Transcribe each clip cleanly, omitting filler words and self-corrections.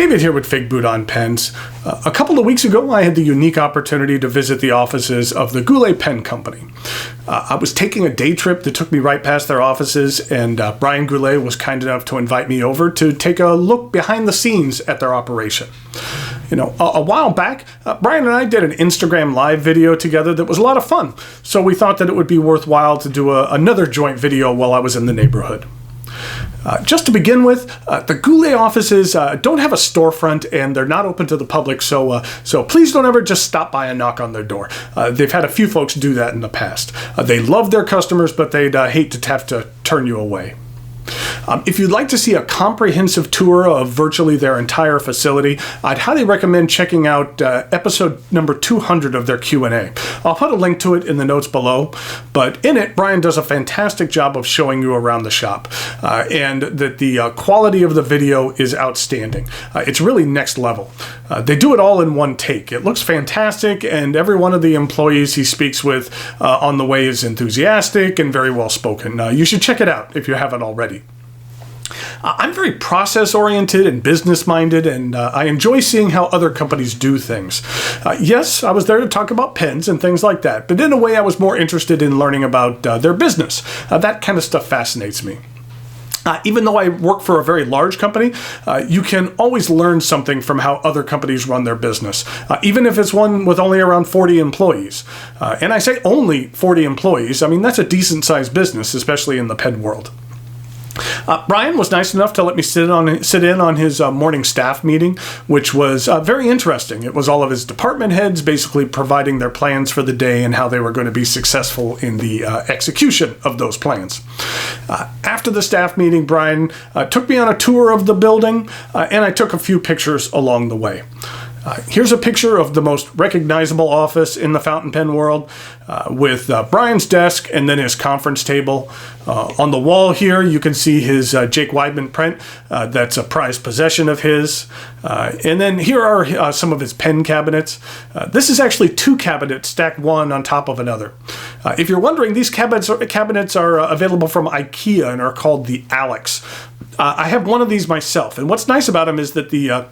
David here with Figboot on Pens. A couple of weeks ago, I had the unique opportunity to visit the offices of the Goulet Pen Company. I was taking a day trip that took me right past their offices, and Brian Goulet was kind enough to invite me over to take a look behind the scenes at their operation. You know, a while back, Brian and I did an Instagram live video together that was a lot of fun, so we thought that it would be worthwhile to do another joint video while I was in the neighborhood. Just to begin with, the Goulet offices don't have a storefront and they're not open to the public, so please don't ever just stop by and knock on their door. They've had a few folks do that in the past. They love their customers, but they'd hate to have to turn you away. If you'd like to see a comprehensive tour of virtually their entire facility, I'd highly recommend checking out episode number 200 of their Q&A. I'll put a link to it in the notes below, but in it, Brian does a fantastic job of showing you around the shop, and that the quality of the video is outstanding. It's really next level. They do it all in one take. It looks fantastic, and every one of the employees he speaks with on the way is enthusiastic and very well spoken. You should check it out if you haven't already. I'm very process-oriented and business-minded, and I enjoy seeing how other companies do things. Yes, I was there to talk about pens and things like that, but in a way I was more interested in learning about their business. That kind of stuff fascinates me. Even though I work for a very large company, you can always learn something from how other companies run their business, even if it's one with only around 40 employees. And I say only 40 employees. I mean, that's a decent-sized business, especially in the pen world. Brian was nice enough to let me sit in on his morning staff meeting, which was very interesting. It was all of his department heads basically providing their plans for the day and how they were going to be successful in the execution of those plans. After the staff meeting, Brian took me on a tour of the building, and I took a few pictures along the way. Here's a picture of the most recognizable office in the fountain pen world with Brian's desk and then his conference table. On the wall here, you can see his Jake Weidman print. That's a prized possession of his. And then here are some of his pen cabinets. This is actually two cabinets stacked one on top of another. If you're wondering, these cabinets are available from IKEA and are called the Alex. I have one of these myself, and what's nice about them is that the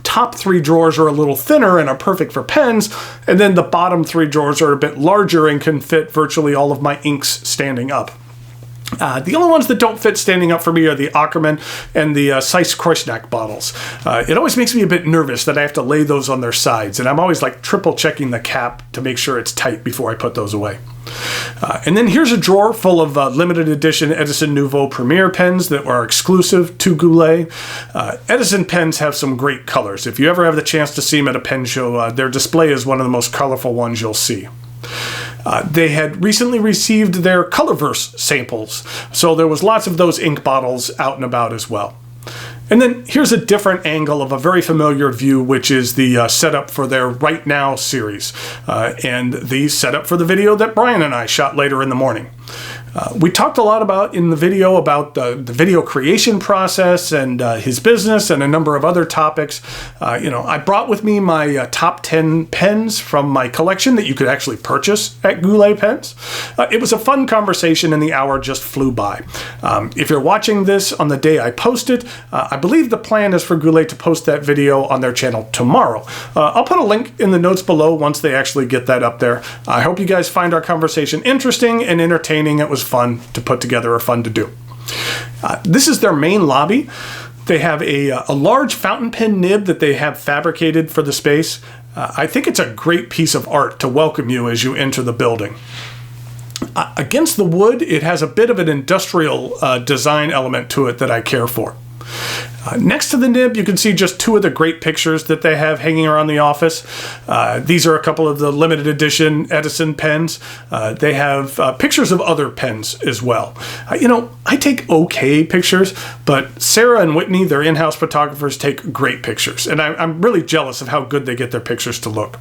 top three drawers are a little thinner and are perfect for pens, and then the bottom three drawers are a bit larger and can fit virtually all of my inks standing up. The only ones that don't fit standing up for me are the Ackerman and the Zeiss-Kreuznach bottles. It always makes me a bit nervous that I have to lay those on their sides, and I'm always like triple checking the cap to make sure it's tight before I put those away. And then here's a drawer full of limited edition Edison Nouveau Premier pens that are exclusive to Goulet. Edison pens have some great colors. If you ever have the chance to see them at a pen show, their display is one of the most colorful ones you'll see. They had recently received their Colorverse samples, so there was lots of those ink bottles out and about as well. And then here's a different angle of a very familiar view, which is the setup for their Right Now series, and the setup for the video that Brian and I shot later in the morning. We talked a lot about in the video about the video creation process and his business and a number of other topics. I brought with me my top 10 pens from my collection that you could actually purchase at Goulet Pens. It was a fun conversation and the hour just flew by. If you're watching this on the day I post it, I believe the plan is for Goulet to post that video on their channel tomorrow. I'll put a link in the notes below once they actually get that up there. I hope you guys find our conversation interesting and entertaining. It was fun to put together or fun to do. This is their main lobby. They have a large fountain pen nib that they have fabricated for the space. I think it's a great piece of art to welcome you as you enter the building. Against the wood, it has a bit of an industrial design element to it that I care for. Next to the nib, you can see just two of the great pictures that they have hanging around the office. These are a couple of the limited edition Edison pens. They have pictures of other pens as well. I take okay pictures, but Sarah and Whitney, their in-house photographers, take great pictures, and I'm really jealous of how good they get their pictures to look.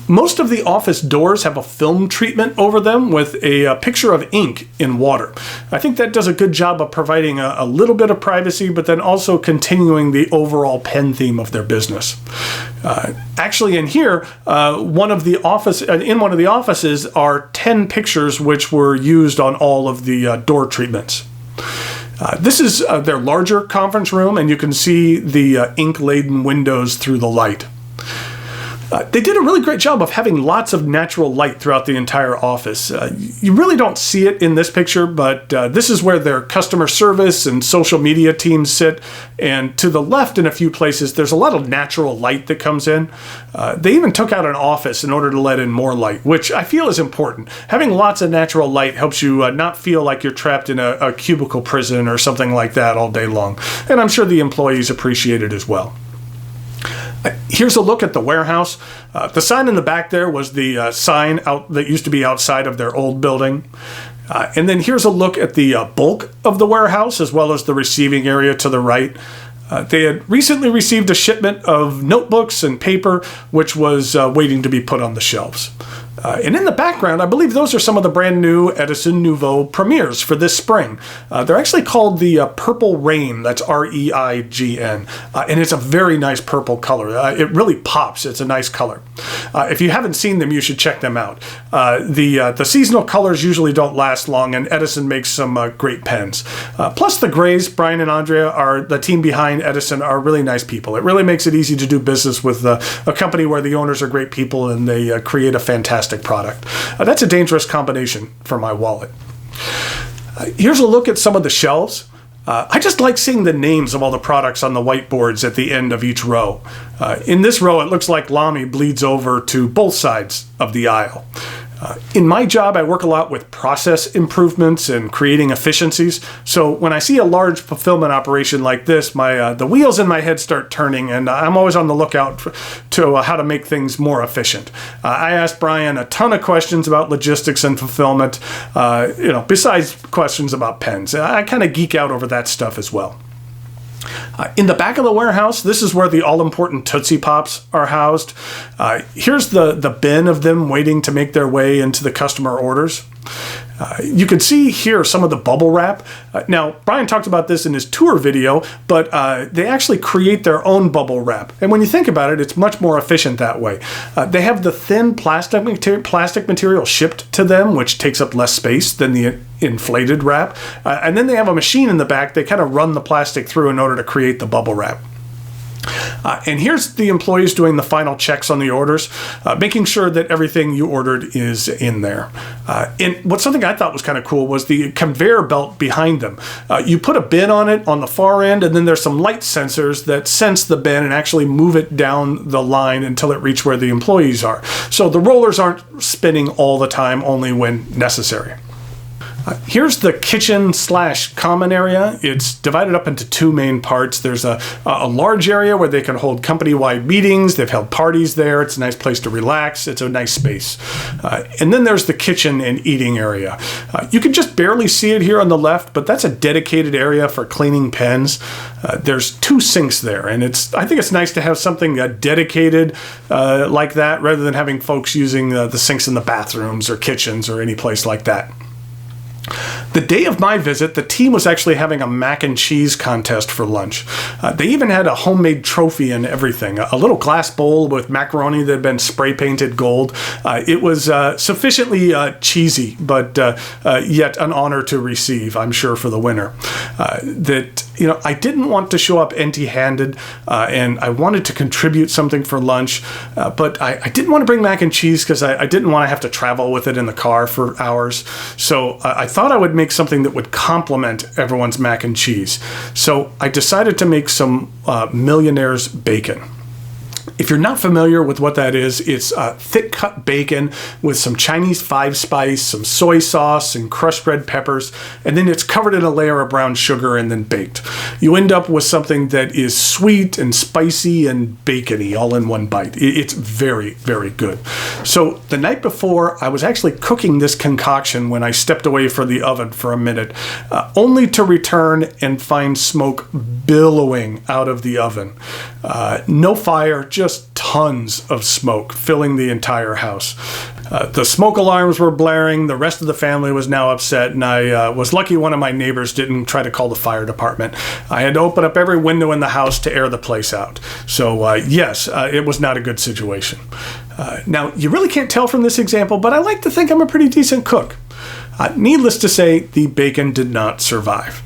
Most of the office doors have a film treatment over them with a picture of ink in water. I think that does a good job of providing a little bit of privacy, but then also continuing the overall pen theme of their business. Actually, in here, in one of the offices are 10 pictures which were used on all of the door treatments. This is their larger conference room, and you can see the ink-laden windows through the light. They did a really great job of having lots of natural light throughout the entire office. You really don't see it in this picture, but this is where their customer service and social media teams sit. And to the left in a few places, there's a lot of natural light that comes in. They even took out an office in order to let in more light, which I feel is important. Having lots of natural light helps you not feel like you're trapped in a cubicle prison or something like that all day long. And I'm sure the employees appreciate it as well. Here's a look at the warehouse. The sign in the back there was the sign out that used to be outside of their old building. And then here's a look at the bulk of the warehouse, as well as the receiving area to the right. They had recently received a shipment of notebooks and paper, which was waiting to be put on the shelves. And in the background, I believe those are some of the brand new Edison Nouveau premieres for this spring. They're actually called the Purple Rain. That's R-E-I-G-N. And it's a very nice purple color. It really pops. It's a nice color. If you haven't seen them, you should check them out. The seasonal colors usually don't last long, and Edison makes some great pens. Plus the Grays, Brian and Andrea, are the team behind Edison, are really nice people. It really makes it easy to do business with a company where the owners are great people and they create a fantastic product. That's a dangerous combination for my wallet. Here's a look at some of the shelves. I just like seeing the names of all the products on the whiteboards at the end of each row. In this row, it looks like Lamy bleeds over to both sides of the aisle. In my job, I work a lot with process improvements and creating efficiencies. So when I see a large fulfillment operation like this, the wheels in my head start turning, and I'm always on the lookout to how to make things more efficient. I asked Brian a ton of questions about logistics and fulfillment, besides questions about pens. I kind of geek out over that stuff as well. In the back of the warehouse, this is where the all-important Tootsie Pops are housed. Here's the bin of them waiting to make their way into the customer orders. You can see here some of the bubble wrap. Now, Brian talked about this in his tour video, but they actually create their own bubble wrap. And when you think about it, it's much more efficient that way. They have the thin plastic material shipped to them, which takes up less space than the inflated wrap. And then they have a machine in the back. They kind of run the plastic through in order to create the bubble wrap. And here's the employees doing the final checks on the orders, making sure that everything you ordered is in there. And something I thought was kind of cool was the conveyor belt behind them. You put a bin on it on the far end, and then there's some light sensors that sense the bin and actually move it down the line until it reaches where the employees are. So the rollers aren't spinning all the time, only when necessary. Here's the kitchen/common area. It's divided up into two main parts. There's a large area where they can hold company-wide meetings. They've held parties there. It's a nice place to relax. It's a nice space. And then there's the kitchen and eating area. You can just barely see it here on the left, but that's a dedicated area for cleaning pens. There's two sinks there, and I think it's nice to have something dedicated like that rather than having folks using the sinks in the bathrooms or kitchens or any place like that. The day of my visit, the team was actually having a mac and cheese contest for lunch. They even had a homemade trophy and everything, a little glass bowl with macaroni that had been spray painted gold. It was sufficiently cheesy, but yet an honor to receive, I'm sure, for the winner. I didn't want to show up empty-handed, and I wanted to contribute something for lunch, but I didn't want to bring mac and cheese because I didn't want to have to travel with it in the car for hours. So I thought I would make something that would complement everyone's mac and cheese. So I decided to make some Millionaire's bacon. If you're not familiar with what that is, it's thick cut bacon with some Chinese 5-spice, some soy sauce, and crushed red peppers, and then it's covered in a layer of brown sugar and then baked. You end up with something that is sweet and spicy and bacony all in one bite. It's very, very good. So the night before, I was actually cooking this concoction when I stepped away from the oven for a minute, only to return and find smoke billowing out of the oven. No fire, just tons of smoke filling the entire house. The smoke alarms were blaring. The rest of the family was now upset, and I was lucky one of my neighbors didn't try to call the fire department. I had to open up every window in the house to air the place out. So yes, it was not a good situation. Now, you really can't tell from this example, but I like to think I'm a pretty decent cook. Needless to say, the bacon did not survive.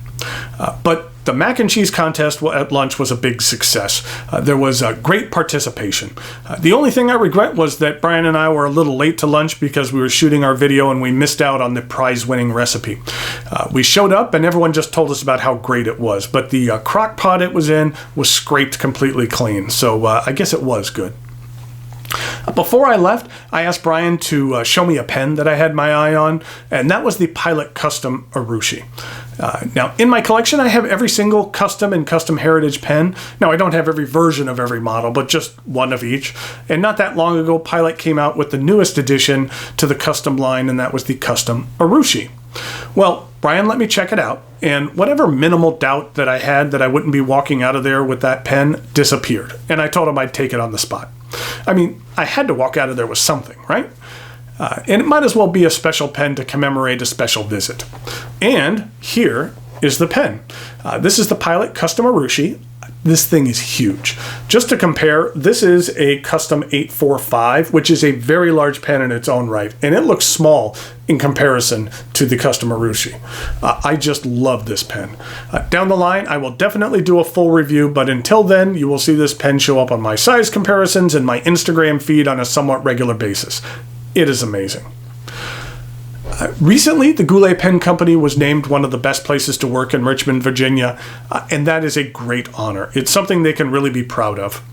But the mac and cheese contest at lunch was a big success. There was great participation. The only thing I regret was that Brian and I were a little late to lunch because we were shooting our video and we missed out on the prize-winning recipe. We showed up and everyone just told us about how great it was, but the crock pot it was in was scraped completely clean, so I guess it was good. Before I left, I asked Brian to show me a pen that I had my eye on, and that was the Pilot Custom Urushi. Now, in my collection, I have every single custom and custom heritage pen. Now, I don't have every version of every model, but just one of each. And not that long ago, Pilot came out with the newest addition to the custom line, and that was the Custom Urushi. Well, Brian let me check it out, and whatever minimal doubt that I had that I wouldn't be walking out of there with that pen disappeared, and I told him I'd take it on the spot. I mean, I had to walk out of there with something, right? And it might as well be a special pen to commemorate a special visit. And here is the pen. This is the Pilot Custom Urushi. This thing is huge. Just to compare, this is a Custom 845, which is a very large pen in its own right, and it looks small in comparison to the Custom Urushi. I just love this pen. Down the line, I will definitely do a full review, but until then, you will see this pen show up on my size comparisons and my Instagram feed on a somewhat regular basis. It is amazing. Recently, the Goulet Pen Company was named one of the best places to work in Richmond, Virginia, and that is a great honor. It's something they can really be proud of.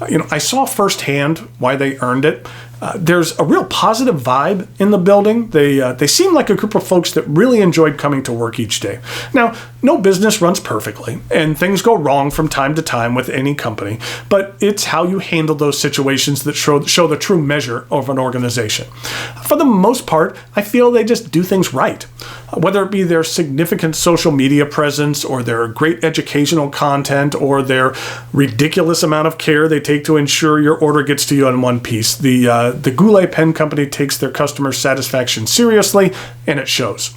I saw firsthand why they earned it. There's a real positive vibe in the building. They seem like a group of folks that really enjoyed coming to work each day. Now, no business runs perfectly, and things go wrong from time to time with any company, but it's how you handle those situations that show the true measure of an organization. For the most part, I feel they just do things right. Whether it be their significant social media presence or their great educational content or their ridiculous amount of care they take to ensure your order gets to you in one piece, the Goulet Pen Company takes their customer satisfaction seriously, and it shows.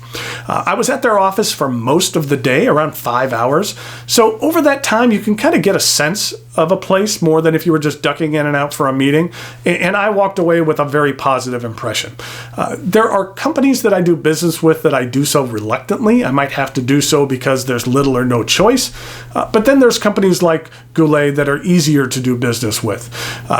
I was at their office for most of the day, around 5 hours, so over that time you can kind of get a sense of a place more than if you were just ducking in and out for a meeting, and I walked away with a very positive impression. There are companies that I do business with that I do so reluctantly. I might have to do so because there's little or no choice, but then there's companies like Goulet that are easier to do business with.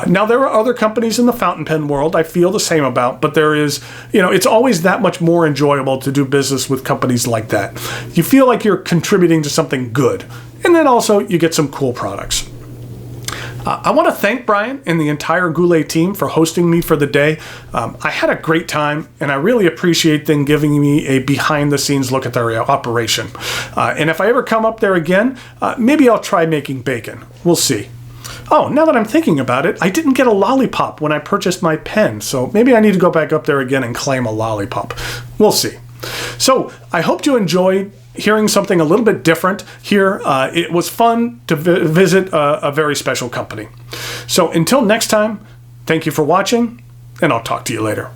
Now, there are other companies in the fountain pen world I feel the same about, but there is, it's always that much more enjoyable to do business with companies like that. You feel like you're contributing to something good, and then also you get some cool products. I want to thank Brian and the entire Goulet team for hosting me for the day. I had a great time, and I really appreciate them giving me a behind-the-scenes look at their operation. And if I ever come up there again, maybe I'll try making bacon. We'll see. Oh, now that I'm thinking about it, I didn't get a lollipop when I purchased my pen, so maybe I need to go back up there again and claim a lollipop. We'll see. So, I hope you enjoyed hearing something a little bit different here. It was fun to visit a very special company. So until next time, thank you for watching, and I'll talk to you later.